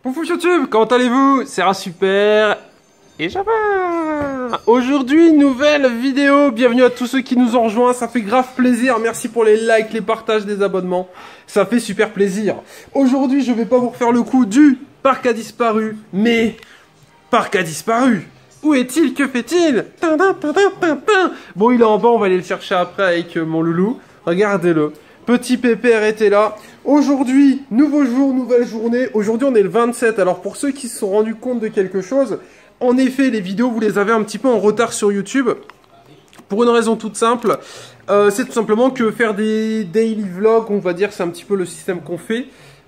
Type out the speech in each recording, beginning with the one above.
Bonjour YouTube, comment allez-vous? C'est super et Java. Aujourd'hui, nouvelle vidéo, bienvenue à tous ceux qui nous ont rejoints, ça fait grave plaisir, merci pour les likes, les partages, les abonnements, ça fait super plaisir. Aujourd'hui, je vais pas vous refaire le coup du parc a disparu, mais parc a disparu. Où est-il? Que fait-il? Bon, il est en bas, on va aller le chercher après avec mon loulou, regardez-le. Petit pépère était là. Aujourd'hui, nouveau jour, nouvelle journée. Aujourd'hui, on est le 27. Alors, pour ceux qui se sont rendus compte de quelque chose, en effet, les vidéos, vous les avez un petit peu en retard sur YouTube. Pour une raison toute simple. C'est tout simplement que faire des daily vlogs, on va dire, c'est un petit peu le système qu'on fait.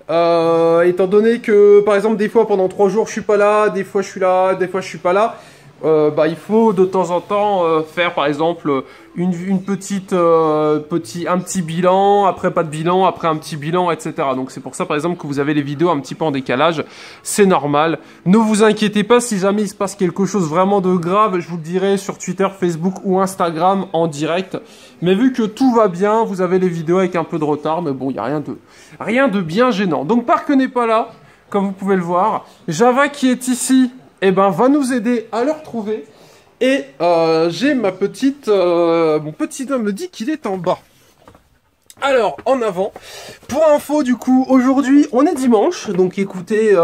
Étant donné que, par exemple, des fois, pendant 3 jours, je suis pas là. Des fois, je suis là. Des fois, je suis pas là. Il faut de temps en temps faire par exemple une petite un petit bilan, après pas de bilan, après un petit bilan, etc. Donc c'est pour ça par exemple que vous avez les vidéos un petit peu en décalage, c'est normal. Ne vous inquiétez pas, si jamais il se passe quelque chose vraiment de grave, je vous le dirai sur Twitter, Facebook ou Instagram en direct. Mais vu que tout va bien, vous avez les vidéos avec un peu de retard, mais bon, il n'y a rien de bien gênant. Donc Parc n'est pas là, comme vous pouvez le voir. Java qui est ici, eh ben, va nous aider à le retrouver. Et j'ai ma petite... mon petit homme me dit qu'il est en bas. Alors, en avant. Pour info, du coup, aujourd'hui, on est dimanche. Donc, écoutez,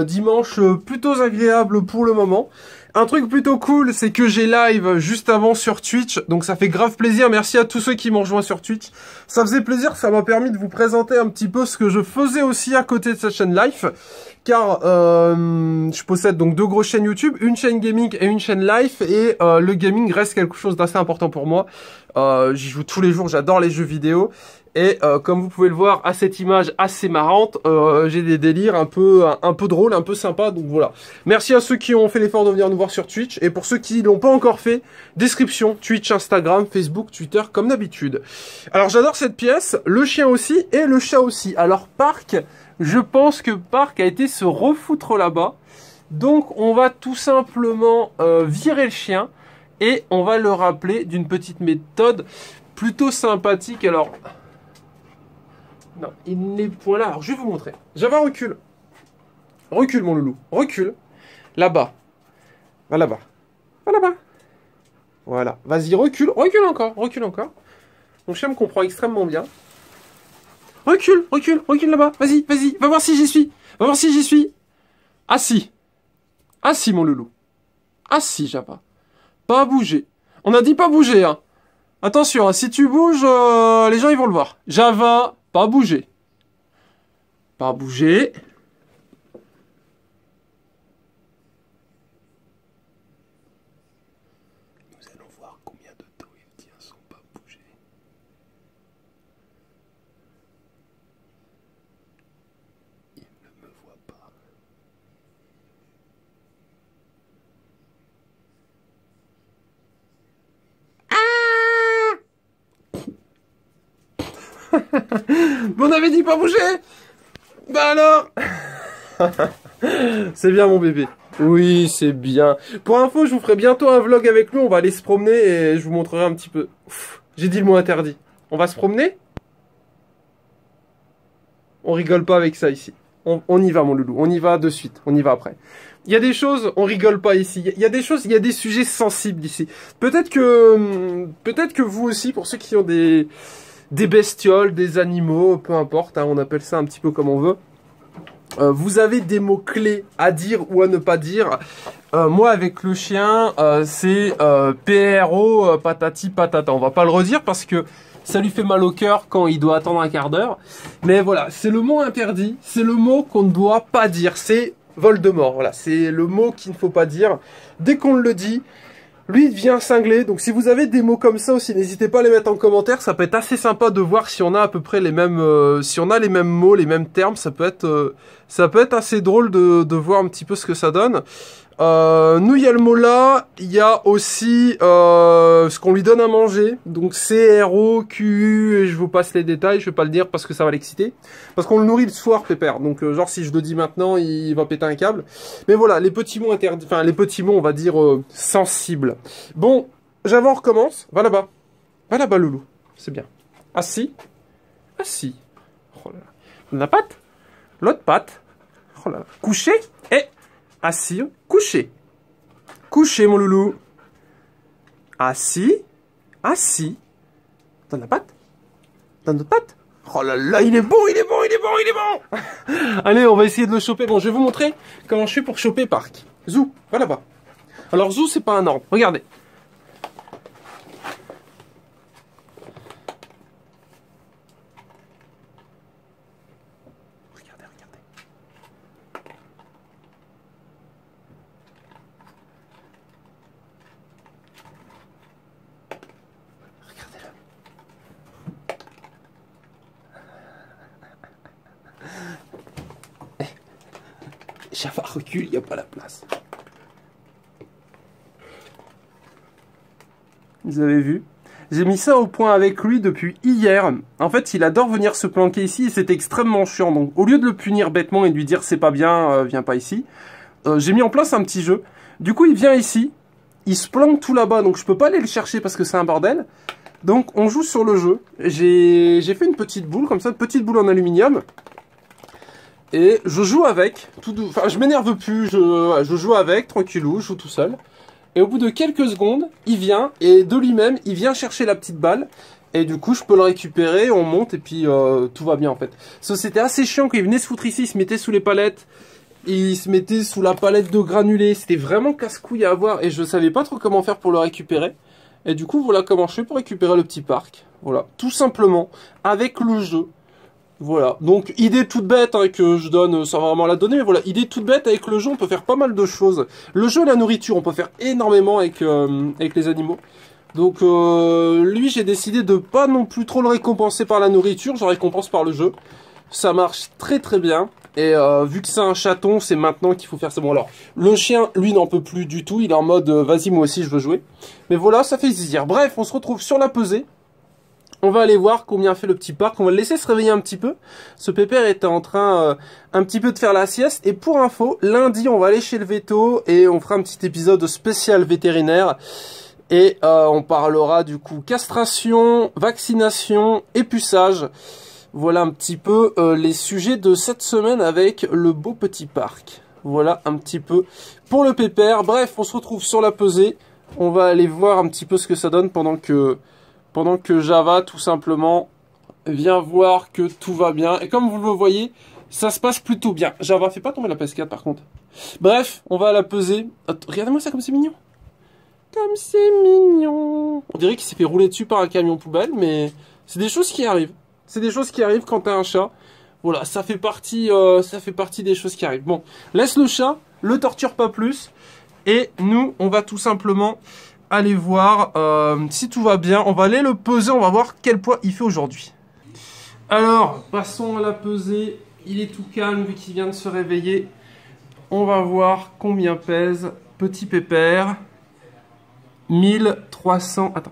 dimanche plutôt agréable pour le moment. Un truc plutôt cool, c'est que j'ai live juste avant sur Twitch. Donc, ça fait grave plaisir. Merci à tous ceux qui m'ont rejoint sur Twitch. Ça faisait plaisir, ça m'a permis de vous présenter un petit peu ce que je faisais aussi à côté de cette chaîne live. Car je possède donc 2 grosses chaînes YouTube, une chaîne gaming et une chaîne live, et le gaming reste quelque chose d'assez important pour moi. J'y joue tous les jours, j'adore les jeux vidéo, et comme vous pouvez le voir à cette image assez marrante, j'ai des délires un peu drôles, un peu sympas, donc voilà. Merci à ceux qui ont fait l'effort de venir nous voir sur Twitch, et pour ceux qui l'ont pas encore fait, description, Twitch, Instagram, Facebook, Twitter, comme d'habitude. Alors j'adore cette pièce, le chien aussi, et le chat aussi. Alors Parc... Je pense que Parc a été se refoutre là-bas. Donc, on va tout simplement virer le chien. Et on va le rappeler d'une petite méthode plutôt sympathique. Alors, non, il n'est point là. Alors, je vais vous montrer. J'avais un recul. Recule, mon loulou. Recule. Là-bas. Va là-bas. Va là-bas. Voilà. Vas-y, recule. Recule encore. Recule encore. Mon chien me comprend extrêmement bien. Recule, recule, recule là-bas. Vas-y, vas-y, va voir si j'y suis. Va voir si j'y suis. Assis. Assis, mon loulou. Assis, Java. Pas bouger. On a dit pas bouger, hein. Attention, hein, si tu bouges, les gens, ils vont le voir. Java, pas bouger. Pas bouger. Nous allons voir combien de temps il tient sans pas bouger. On avait dit pas bouger. Bah alors. C'est bien mon bébé. Oui, c'est bien. Pour info, je vous ferai bientôt un vlog avec lui. On va aller se promener et je vous montrerai un petit peu. J'ai dit le mot interdit. On va se promener? On rigole pas avec ça ici. On y va mon loulou. On y va de suite. On y va après. Il y a des choses, on rigole pas ici. Il y a des choses, il y a des sujets sensibles ici. Peut-être que vous aussi, pour ceux qui ont des bestioles, des animaux, peu importe, hein, on appelle ça un petit peu comme on veut. Vous avez des mots clés à dire ou à ne pas dire. Moi, avec le chien, c'est PRO, patati patata. On va pas le redire parce que ça lui fait mal au cœur quand il doit attendre un quart d'heure. Mais voilà, c'est le mot interdit. C'est le mot qu'on ne doit pas dire. C'est Voldemort. Voilà, c'est le mot qu'il ne faut pas dire. Dès qu'on le dit, lui, il devient cinglé. Donc, si vous avez des mots comme ça aussi, n'hésitez pas à les mettre en commentaire. Ça peut être assez sympa de voir si on a à peu près les mêmes, si on a les mêmes mots, les mêmes termes. Ça peut être assez drôle de voir un petit peu ce que ça donne. Nous, il y a le mot là. Il y a aussi ce qu'on lui donne à manger. Donc, CROQU, et je vous passe les détails. Je vais pas le dire parce que ça va l'exciter. Parce qu'on le nourrit le soir, Pépère. Donc, genre, si je le dis maintenant, il va péter un câble. Mais voilà, les petits mots interdits, enfin, les petits mots, on va dire, sensibles. Bon, Java, on recommence. Va là-bas. Va là-bas, loulou. C'est bien. Assis. Assis. Oh là là. La patte. L'autre patte. Oh là là. Couché et assis. Couché. Couché, mon loulou. Assis. Assis. Donne la patte. Donne notre patte. Oh là là, il est bon, il est bon, il est bon, il est bon. Allez, on va essayer de le choper. Bon, je vais vous montrer comment je fais pour choper Park. Zou, va là-bas. Alors, Zou, c'est pas un ordre. Regardez. Regardez, regardez. Regardez-le. Java recule, il n'y a pas la place. Vous avez vu? J'ai mis ça au point avec lui depuis hier. En fait, il adore venir se planquer ici et c'est extrêmement chiant. Donc, au lieu de le punir bêtement et de lui dire c'est pas bien, viens pas ici, j'ai mis en place un petit jeu. Du coup, il vient ici, il se planque tout là-bas, donc je peux pas aller le chercher parce que c'est un bordel. Donc, on joue sur le jeu. J'ai fait une petite boule, comme ça, une petite boule en aluminium. Et je joue avec, enfin je m'énerve plus, je joue avec, tranquillou, je joue tout seul. Et au bout de quelques secondes, il vient, et de lui-même, il vient chercher la petite balle. Et du coup, je peux le récupérer, on monte, et puis tout va bien en fait. Ça, c'était assez chiant quand il venait se foutre ici, il se mettait sous les palettes. Il se mettait sous la palette de granulés, c'était vraiment casse-couille à avoir, et je savais pas trop comment faire pour le récupérer. Et du coup, voilà comment je fais pour récupérer le petit Park. Voilà, tout simplement, avec le jeu. Voilà, donc idée toute bête hein, que je donne sans vraiment la donner, mais voilà, idée toute bête avec le jeu, on peut faire pas mal de choses. Le jeu et la nourriture, on peut faire énormément avec les animaux. Donc lui, j'ai décidé de pas non plus trop le récompenser par la nourriture, je le récompense par le jeu. Ça marche très très bien, et vu que c'est un chaton, c'est maintenant qu'il faut faire ça. Bon alors, le chien, lui, n'en peut plus du tout, il est en mode vas-y moi aussi je veux jouer. Mais voilà, ça fait zizir. Bref, on se retrouve sur la pesée. On va aller voir combien fait le petit Park. On va le laisser se réveiller un petit peu. Ce pépère était en train un petit peu de faire la sieste. Et pour info, lundi, on va aller chez le véto et on fera un petit épisode spécial vétérinaire. Et on parlera du coup castration, vaccination et puçage. Voilà un petit peu les sujets de cette semaine avec le beau petit Park. Voilà un petit peu pour le pépère. Bref, on se retrouve sur la pesée. On va aller voir un petit peu ce que ça donne pendant que Java, tout simplement, vient voir que tout va bien. Et comme vous le voyez, ça se passe plutôt bien. Java, fais pas tomber la PS4 par contre. Bref, on va la peser. Regardez-moi ça comme c'est mignon. Comme c'est mignon. On dirait qu'il s'est fait rouler dessus par un camion poubelle, mais c'est des choses qui arrivent. C'est des choses qui arrivent quand t'as un chat. Voilà, ça fait partie des choses qui arrivent. Bon, laisse le chat, le torture pas plus. Et nous, on va tout simplement aller voir si tout va bien. On va aller le peser, on va voir quel poids il fait aujourd'hui. Alors, passons à la pesée. Il est tout calme vu qu'il vient de se réveiller. On va voir combien pèse petit pépère. 1300... Attends.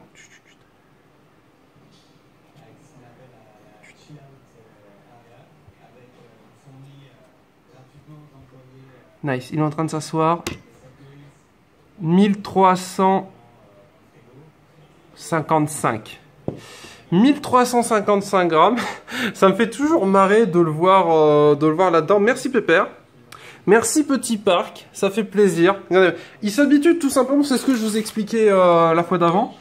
Nice, il est en train de s'asseoir. 1355. 1355 grammes. Ça me fait toujours marrer de le voir là-dedans. Merci Pépère. Merci Petit Park. Ça fait plaisir. Regardez, il s'habitue tout simplement. C'est ce que je vous expliquais la fois d'avant.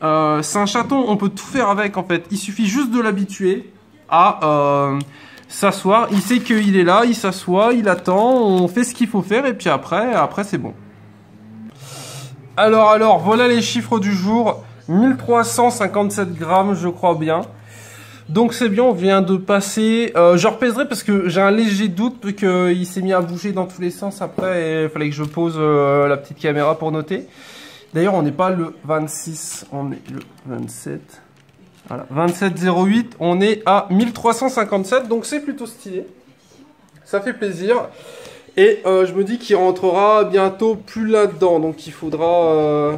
C'est un chaton. On peut tout faire avec en fait. Il suffit juste de l'habituer à s'asseoir. Il sait qu'il est là. Il s'assoit. Il attend. On fait ce qu'il faut faire. Et puis après c'est bon. Alors, voilà les chiffres du jour. 1357 grammes, je crois bien. Donc c'est bien, on vient de passer... je repèserai parce que j'ai un léger doute vu qu'il s'est mis à bouger dans tous les sens après et il fallait que je pose la petite caméra pour noter. D'ailleurs, on n'est pas le 26, on est le 27. Voilà, 27,08, on est à 1357, donc c'est plutôt stylé. Ça fait plaisir. Et je me dis qu'il rentrera bientôt plus là-dedans, donc il faudra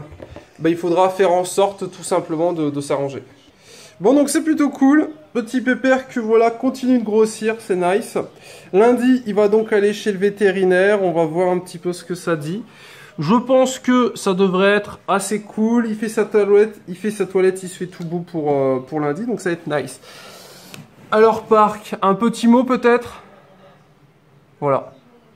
faire en sorte tout simplement de s'arranger. Bon, donc c'est plutôt cool. Petit pépère que voilà continue de grossir, c'est nice. Lundi, il va donc aller chez le vétérinaire, on va voir un petit peu ce que ça dit. Je pense que ça devrait être assez cool. Il fait sa toilette, il se fait tout beau pour lundi, donc ça va être nice. Alors Park, un petit mot peut-être ? Voilà.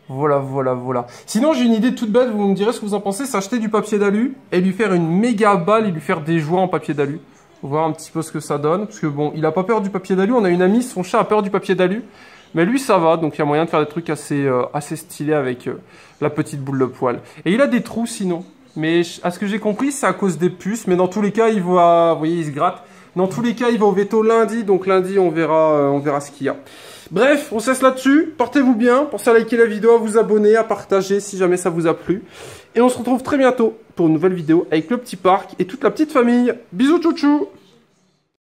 Voilà. Sinon, j'ai une idée toute bête, vous me direz ce que vous en pensez, c'est acheter du papier d'alu et lui faire une méga balle et lui faire des joies en papier d'alu. Voir un petit peu ce que ça donne. Parce que bon, il a pas peur du papier d'alu. On a une amie, son chat a peur du papier d'alu. Mais lui, ça va. Donc, il y a moyen de faire des trucs assez stylés avec la petite boule de poil. Et il a des trous sinon. Mais à ce que j'ai compris, c'est à cause des puces. Mais dans tous les cas, il va... Vous voyez, il se gratte. Dans tous les cas, il va au veto lundi. Donc, lundi, on verra ce qu'il y a. Bref, on cesse là-dessus. Portez-vous bien. Pensez à liker la vidéo, à vous abonner, à partager si jamais ça vous a plu. Et on se retrouve très bientôt pour une nouvelle vidéo avec le petit parc et toute la petite famille. Bisous, chouchou!